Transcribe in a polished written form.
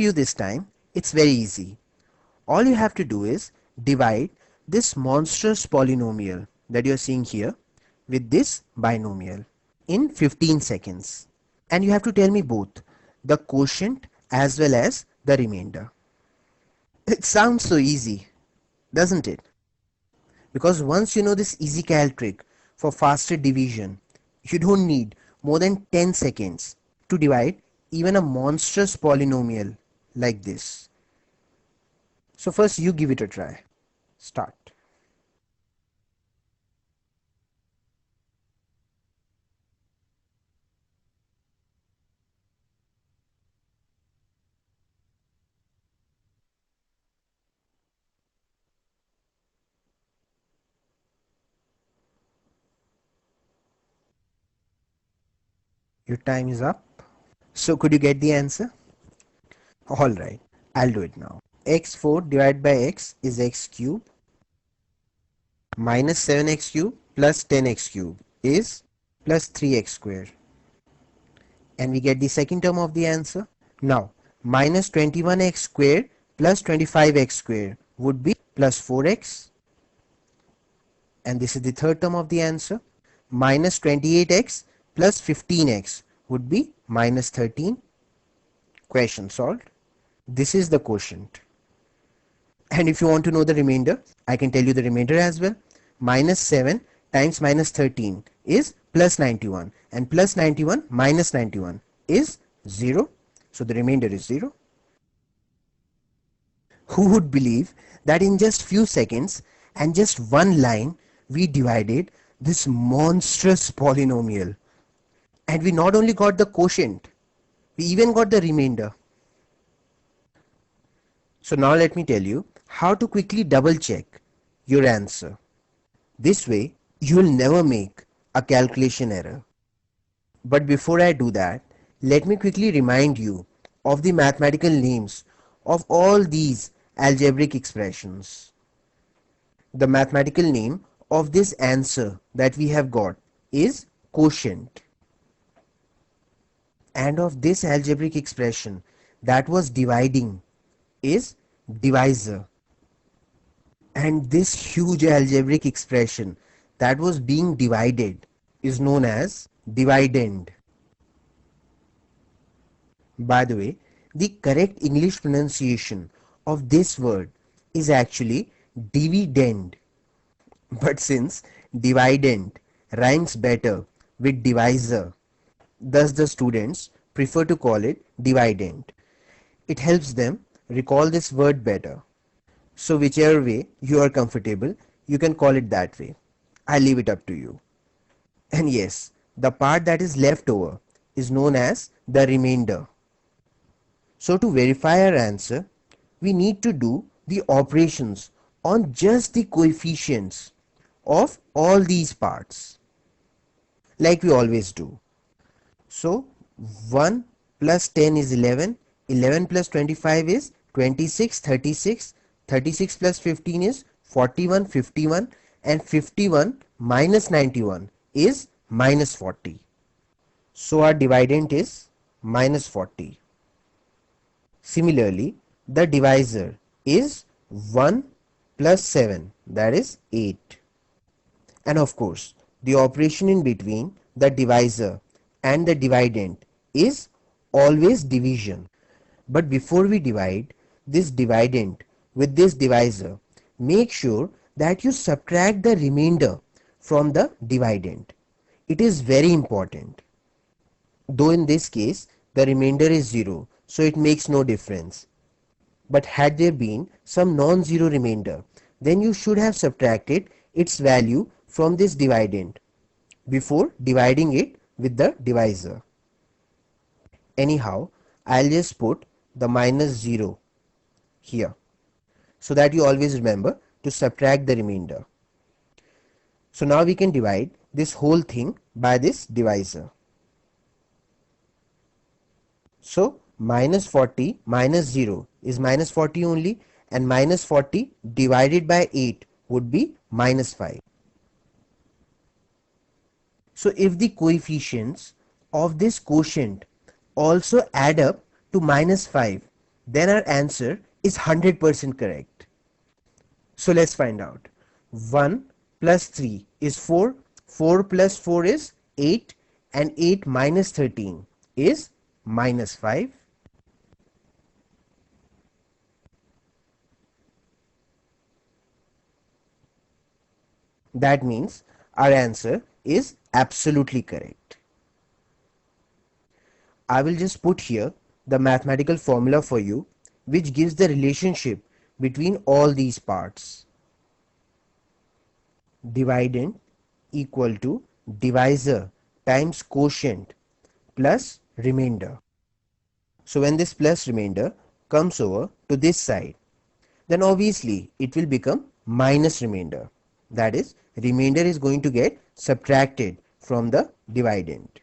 you this time, it's very easy. All you have to do is divide this monstrous polynomial that you're seeing here with this binomial in 15 seconds. And you have to tell me both the quotient as well as the remainder. It sounds so easy, doesn't it? Because once you know this easy cal trick for faster division, you don't need more than 10 seconds to divide even a monstrous polynomial like this. So first you give it a try. Start. Your time is up. So could you get the answer? Alright, I'll do it now. X4 divided by x is x cube minus 7x cube plus 10x cube is plus 3x square. And we get the second term of the answer. Now, minus 21x square plus 25x square would be plus 4x. And this is the third term of the answer. Minus 28x plus 15x would be minus 13. Question solved. This is the quotient. And if you want to know the remainder, I can tell you the remainder as well. Minus 7 times minus 13 is plus 91, and plus 91 minus 91 is 0. So the remainder is 0. Who would believe that in just few seconds and just one line we divided this monstrous polynomial, and we not only got the quotient, we even got the remainder. So now let me tell you how to quickly double check your answer. This way you will never make a calculation error. But before I do that, let me quickly remind you of the mathematical names of all these algebraic expressions. The mathematical name of this answer that we have got is quotient. And of this algebraic expression that was dividing is divisor. And this huge algebraic expression that was being divided is known as dividend. By the way, the correct English pronunciation of this word is actually dividend. But since dividend rhymes better with divisor, thus the students prefer to call it dividend. It helps them recall this word better. So whichever way you are comfortable, you can call it that way. I leave it up to you. And yes, the part that is left over is known as the remainder. So to verify our answer, we need to do the operations on just the coefficients of all these parts, like we always do. So 1 plus 10 is 11, 11 plus 25 is 26, 36, 36 plus 15 is 41, 51, and 51 minus 91 is minus 40. So our dividend is minus 40. Similarly, the divisor is 1 plus 7, that is 8. And of course, the operation in between the divisor and the dividend is always division. But before we divide this dividend with this divisor, make sure that you subtract the remainder from the dividend. It is very important. Though in this case the remainder is 0, so it makes no difference. But had there been some non-zero remainder, then you should have subtracted its value from this dividend before dividing it with the divisor. Anyhow, I'll just put the minus 0 here so that you always remember to subtract the remainder. So now we can divide this whole thing by this divisor. So minus 40 minus 0 is minus 40 only, and minus 40 divided by 8 would be minus 5. So if the coefficients of this quotient also add up to minus 5, then our answer is 100% correct. So let's find out. 1 plus 3 is 4, 4 plus 4 is 8, and 8 minus 13 is minus 5. That means our answer is absolutely correct. I will just put here the mathematical formula for you, which gives the relationship between all these parts. Dividend equal to divisor times quotient plus remainder. So when this plus remainder comes over to this side, then obviously it will become minus remainder. That is, remainder is going to get subtracted from the dividend.